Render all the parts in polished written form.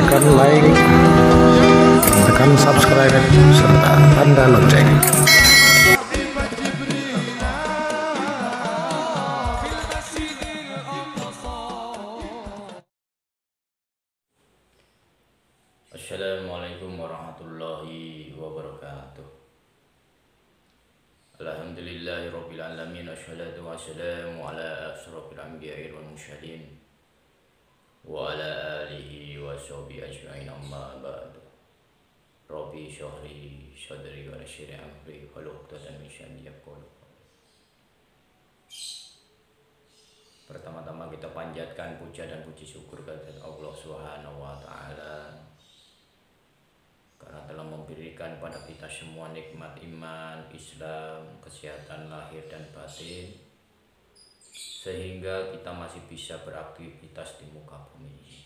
tekan like, tekan subscribe, serta tanda lonceng. Assalamualaikum warahmatullahi wabarakatuh. Alhamdulillahirabbil alamin, wassalatu wassalamu ala asyrofil anbiya'i wal mursalin wa ala alihi wa sahbihi ajma'in, amma ba'du. Rabbi shrah li sadri wa yassir li amri wahlul 'uqdatam min lisani yafqahu qawli. Pertama-tama kita panjatkan puja dan puji syukur kehadirat Allah Subhanahu wa taala karena telah memberikan pada kita semua nikmat iman, Islam, kesehatan lahir dan batin, sehingga kita masih bisa beraktivitas di muka bumi ini.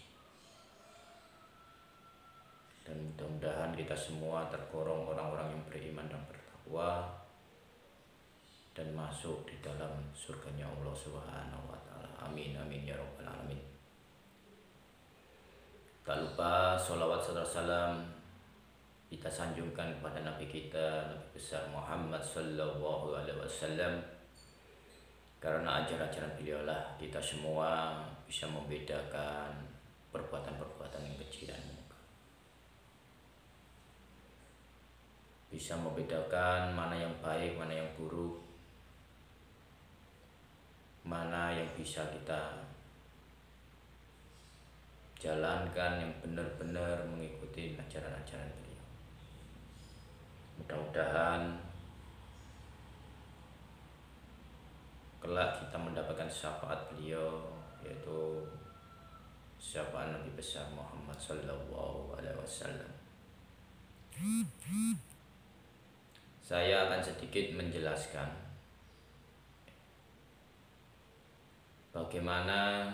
Dan mudah-mudahan kita semua tergolong orang-orang yang beriman dan bertakwa dan masuk di dalam surganya Allah Subhanahu wa taala. Amin amin ya rabbal alamin. Tak lupa sholawat serta salam kita sanjungkan kepada Nabi kita, Nabi besar Muhammad sallallahu alaihi wasallam, karena ajaran-ajaran beliaulah kita semua bisa membedakan perbuatan-perbuatan yang kecil dan munkar, bisa membedakan mana yang baik, mana yang buruk, mana yang bisa kita jalankan yang benar-benar mengikuti ajaran-ajaran beliau. Mudah-mudahan kelak kita mendapatkan syafaat beliau, yaitu syafaat Nabi besar Muhammad sallallahu alaihi wasallam. Saya akan sedikit menjelaskan bagaimana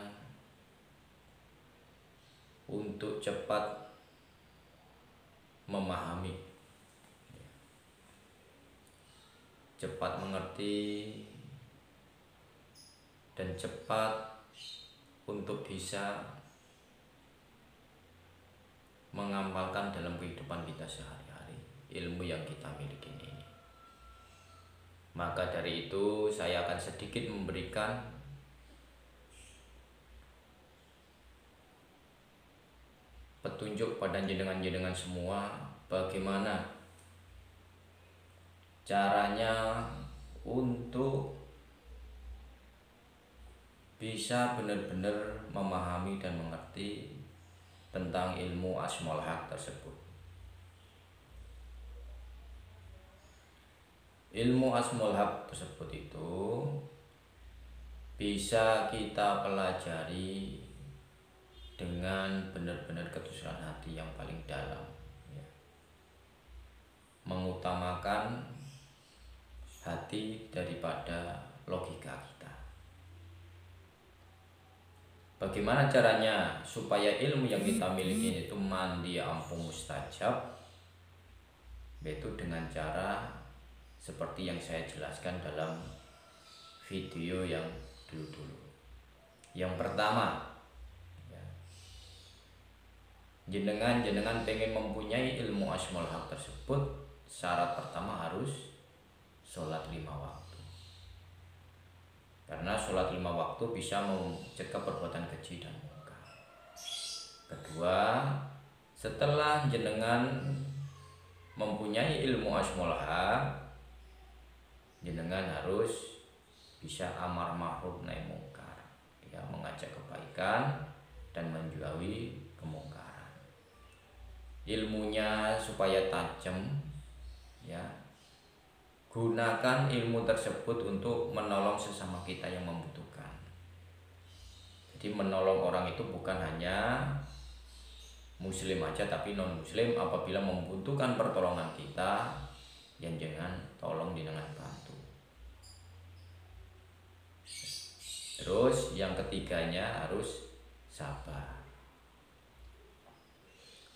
untuk cepat memahami, cepat mengerti, dan cepat untuk bisa mengamalkan dalam kehidupan kita sehari-hari ilmu yang kita miliki ini. Maka dari itu saya akan sedikit memberikan petunjuk pada jenengan-jenengan semua bagaimana caranya untuk bisa benar-benar memahami dan mengerti tentang ilmu Asmaul Haq tersebut. Ilmu Asmaul Haq tersebut itu bisa kita pelajari dengan benar-benar ketulusan hati yang paling dalam, ya. Mengutamakan hati daripada logika kita. Bagaimana caranya supaya ilmu yang kita miliki itu mandi ampun mustajab? Yaitu dengan cara seperti yang saya jelaskan dalam video yang dulu-dulu. Yang pertama, jenengan pengen mempunyai ilmu Asmaul Haq tersebut, syarat pertama harus sholat 5 waktu. Karena sholat 5 waktu bisa mencegah perbuatan keji dan munkar. Kedua, setelah jenengan mempunyai ilmu Asmaul Haq, jenengan harus bisa amar ma'ruf nahi munkar, ya, mengajak kebaikan dan menjauhi kemungkaran. Ilmunya supaya tajam, ya, gunakan ilmu tersebut untuk menolong sesama kita yang membutuhkan. Jadi menolong orang itu bukan hanya muslim aja, tapi non muslim apabila membutuhkan pertolongan kita, yang jangan tolong dengan bantu. Terus yang ketiganya harus sabar.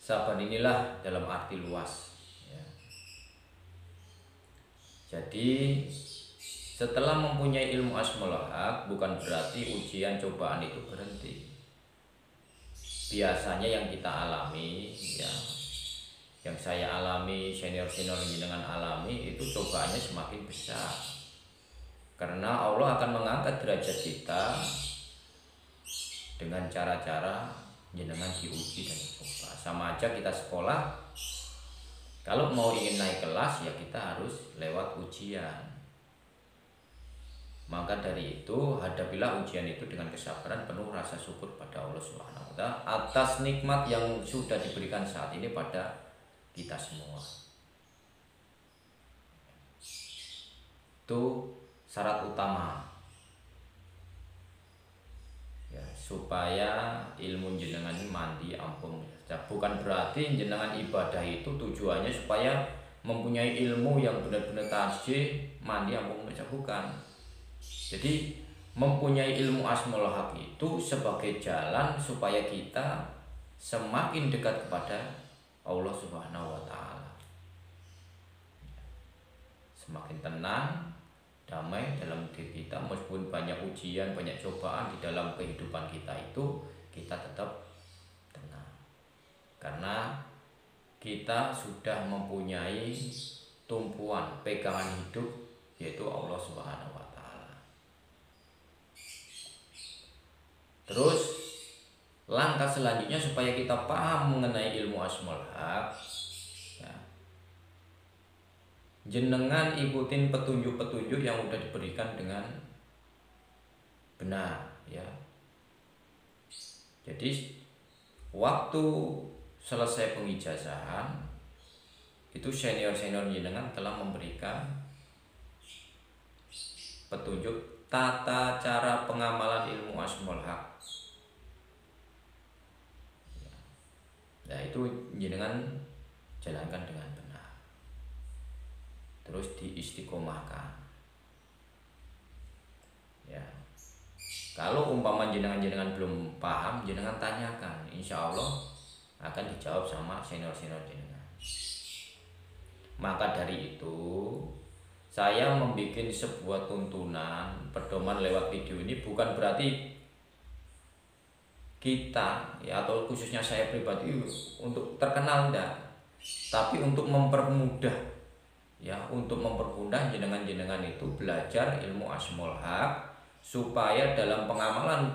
Sabar inilah dalam arti luas, ya. Jadi setelah mempunyai ilmu Asmaul Haq bukan berarti ujian cobaan itu berhenti. biasanya yang kita alami ya, yang saya alami, senior-senior jenengan alami, itu cobaannya semakin besar. Karena Allah akan mengangkat derajat kita dengan cara-cara jenengan diuji dan dicoba. Sama aja kita sekolah, kalau mau ingin naik kelas ya kita harus lewat ujian. Maka dari itu hadapilah ujian itu dengan kesabaran, penuh rasa syukur pada Allah Subhanahu wa Ta'ala atas nikmat yang sudah diberikan saat ini pada kita semua. Itu syarat utama ya, supaya ilmu jenengan ini mandi ampun. Bukan berarti jenengan ibadah itu tujuannya supaya mempunyai ilmu yang benar-benar tajih, mandi ampun, bukan. Jadi mempunyai ilmu Asmaul Haq itu sebagai jalan supaya kita semakin dekat kepada Allah Subhanahu wa Ta'ala. Semakin tenang, damai dalam diri kita, meskipun banyak ujian, banyak cobaan di dalam kehidupan kita itu, kita tetap tenang. Karena kita sudah mempunyai tumpuan pegangan hidup, yaitu Allah Subhanahu wa Ta'ala. Terus langkah selanjutnya supaya kita paham mengenai ilmu Asmaul Haq ya, jenengan ikutin petunjuk-petunjuk yang udah diberikan dengan benar ya. Jadi waktu selesai pengijazahan itu senior-senior jenengan telah memberikan petunjuk tata cara pengamalan ilmu Asmaul Haq. Nah itu jenengan jalankan dengan benar. Terus diistiqomahkan. Ya. Kalau umpama jenengan belum paham, jenengan tanyakan. Insya Allah akan dijawab sama senior-senior jenengan. Maka dari itu saya membuat sebuah tuntunan pedoman lewat video ini bukan berarti kita ya, atau khususnya saya pribadi untuk terkenal enggak, tapi untuk mempermudah ya, untuk mempermudah jenengan-jenengan itu belajar ilmu Asmaul Haq supaya dalam pengamalan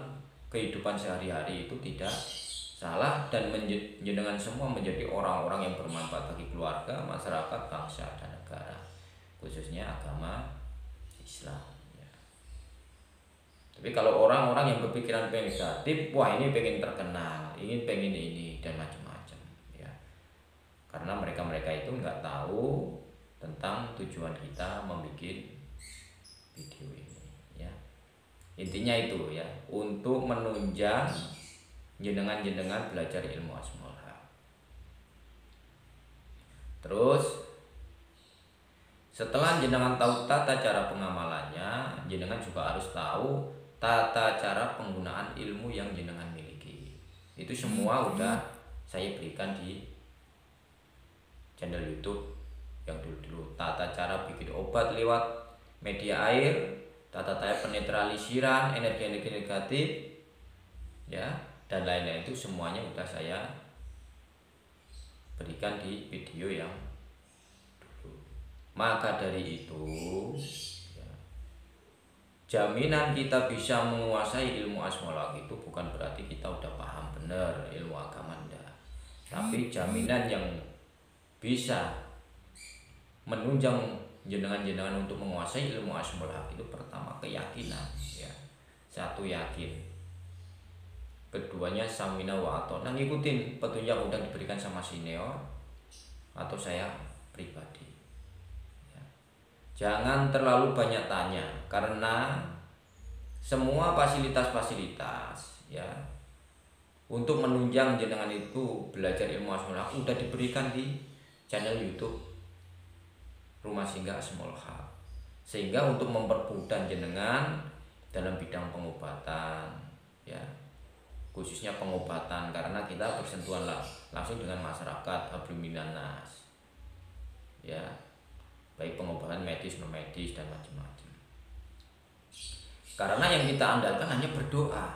kehidupan sehari-hari itu tidak salah dan jenengan semua menjadi orang-orang yang bermanfaat bagi keluarga, masyarakat, bangsa dan negara, khususnya agama Islam. Tapi kalau orang-orang yang berpikiran negatif, wah ini pengen terkenal, pengen ini dan macam-macam, ya. Karena mereka itu nggak tahu tentang tujuan kita membuat video ini, ya. Intinya itu ya, untuk menunjang jenengan-jenengan belajar ilmu Asmaul Haq. Terus setelah jenengan tahu tata cara pengamalannya, jenengan juga harus tahu tata cara penggunaan ilmu yang jenengan miliki. Itu semua udah saya berikan di channel YouTube yang dulu-dulu. Tata cara bikin obat lewat media air, tata cara penetralisiran energi-energi negatif, ya, dan lain-lain itu semuanya udah saya berikan di video yang dulu. Maka dari itu jaminan kita bisa menguasai ilmu Asmaul Haq itu bukan berarti kita udah paham benar ilmu agama enggak. Tapi jaminan yang bisa menunjang jenengan-jenengan untuk menguasai ilmu Asmaul Haq itu pertama keyakinan ya. Satu yakin. Keduanya samina wa atona, ngikutin petunjuk yang udah diberikan sama senior atau saya pribadi. Jangan terlalu banyak tanya karena semua fasilitas-fasilitas ya untuk menunjang jenengan itu belajar ilmu Asmaul Haq udah diberikan di channel YouTube Rumah Singgah Asmaul Haq. Sehingga untuk mempermudah jenengan dalam bidang pengobatan ya, khususnya pengobatan karena kita bersentuhan langsung dengan masyarakat, hablum minan nas. Ya. Baik pengobatan medis, non medis dan macam-macam. Karena yang kita andalkan hanya berdoa,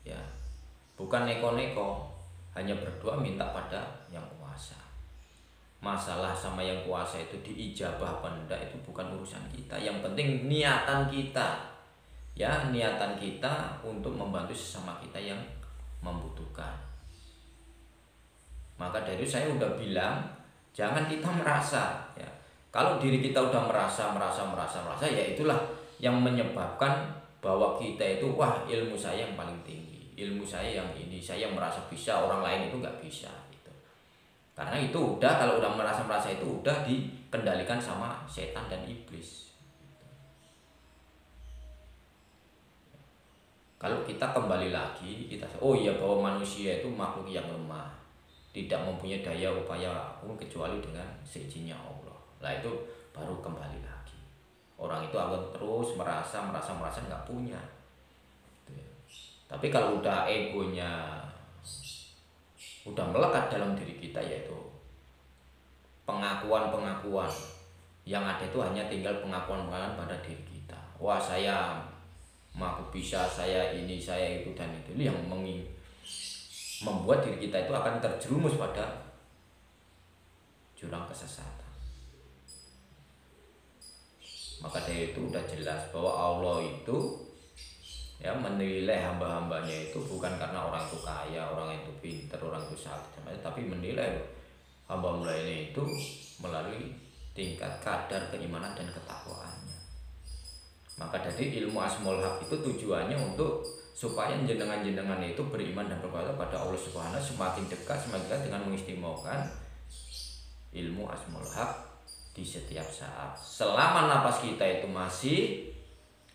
ya. bukan neko-neko, hanya berdoa minta pada yang kuasa. Masalah sama yang kuasa itu diijabah apa enggak itu bukan urusan kita. Yang penting niatan kita, ya niatan kita untuk membantu sesama kita yang membutuhkan. Maka dari itu saya udah bilang, jangan kita merasa, ya kalau diri kita udah merasa, ya itulah yang menyebabkan bahwa kita itu wah ilmu saya yang paling tinggi, ilmu saya yang ini, saya merasa bisa, orang lain itu nggak bisa gitu. Karena itu udah, kalau udah merasa itu udah dikendalikan sama setan dan iblis. Kalau kita kembali lagi, kita oh iya bahwa manusia itu makhluk yang lemah, tidak mempunyai daya upaya apapun kecuali dengan seizinnya Allah. Lah itu baru kembali lagi. Orang itu akan terus merasa nggak punya. Tapi kalau udah egonya udah melekat dalam diri kita, yaitu pengakuan yang ada itu hanya tinggal pengakuan pada diri kita. Wah saya mampu bisa, saya ini, saya itu dan itu yang membuat diri kita itu akan terjerumus pada jurang kesesatan. Maka dari itu udah jelas bahwa Allah itu ya menilai hamba-hambanya itu bukan karena orang itu kaya, orang itu pintar, orang itu sakit, tapi menilai hamba-hamba ini itu melalui tingkat kadar keimanan dan ketakwaannya. Maka dari ilmu Asmaul Haq itu tujuannya untuk supaya jenengan-jenengan itu beriman dan bertakwa pada Allah Subhanahu semakin dekat dengan mengistimewakan ilmu Asmaul Haq di setiap saat. Selama napas kita itu masih,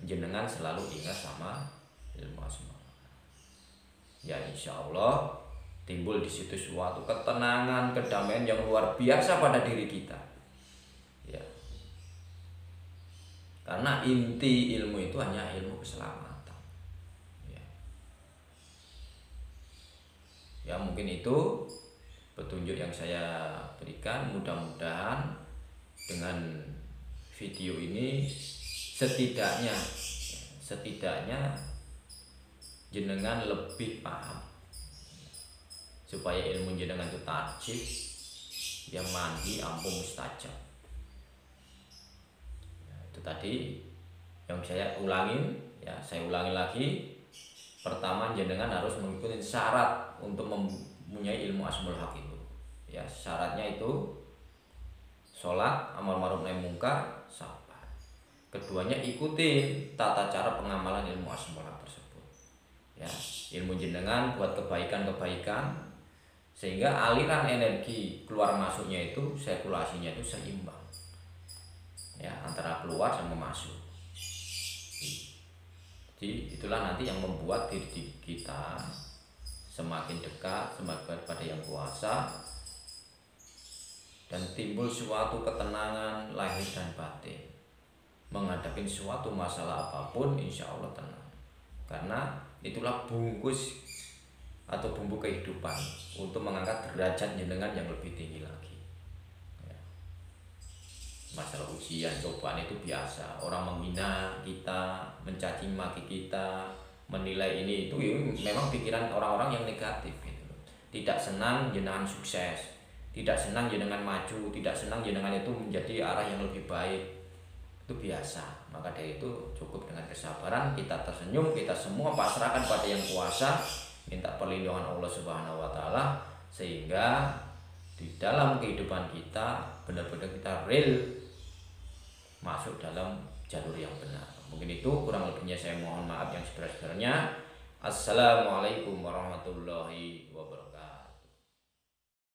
jenengan selalu ingat sama ilmu Asmaul Haq. Ya insya Allah timbul di situ suatu ketenangan, kedamaian yang luar biasa pada diri kita. Ya. Karena inti ilmu itu hanya ilmu keselamatan. Ya mungkin itu petunjuk yang saya berikan. Mudah-mudahan dengan video ini setidaknya jenengan lebih paham, supaya ilmu jenengan itu tajib, yang mandi ampuh mustajab. Ya, itu tadi yang saya ulangin, ya saya ulangi lagi. Pertama, jenengan harus mengikuti syarat untuk mempunyai ilmu Asmaul Haq itu. Ya, syaratnya itu sholat, amal ma'ruf nahi mungkar, sabar. Keduanya ikuti tata cara pengamalan ilmu Asmaul Haq tersebut. Ya, ilmu jenengan buat kebaikan-kebaikan sehingga aliran energi keluar masuknya itu, sirkulasinya itu seimbang. Ya, antara keluar sama masuk. Jadi itulah nanti yang membuat diri kita semakin dekat pada yang kuasa, dan timbul suatu ketenangan lahir dan batin. Menghadapi suatu masalah apapun insya Allah tenang, karena itulah bungkus atau bumbu kehidupan untuk mengangkat derajat jenengan yang lebih tinggi lagi. Ya. Masalah ujian, cobaan itu biasa. Orang menghina kita, mencaci maki kita, menilai ini itu memang pikiran orang-orang yang negatif gitu. Tidak senang jenengan sukses, tidak senang jenengan maju, tidak senang jenengan itu menjadi arah yang lebih baik. Itu biasa. Maka dari itu cukup dengan kesabaran, kita tersenyum, kita semua pasrahkan pada yang kuasa, minta perlindungan Allah Subhanahu wa taala, sehingga di dalam kehidupan kita benar-benar kita real masuk dalam jalur yang benar. Mungkin itu, kurang lebihnya saya mohon maaf yang sebenarnya. Assalamualaikum warahmatullahi wabarakatuh.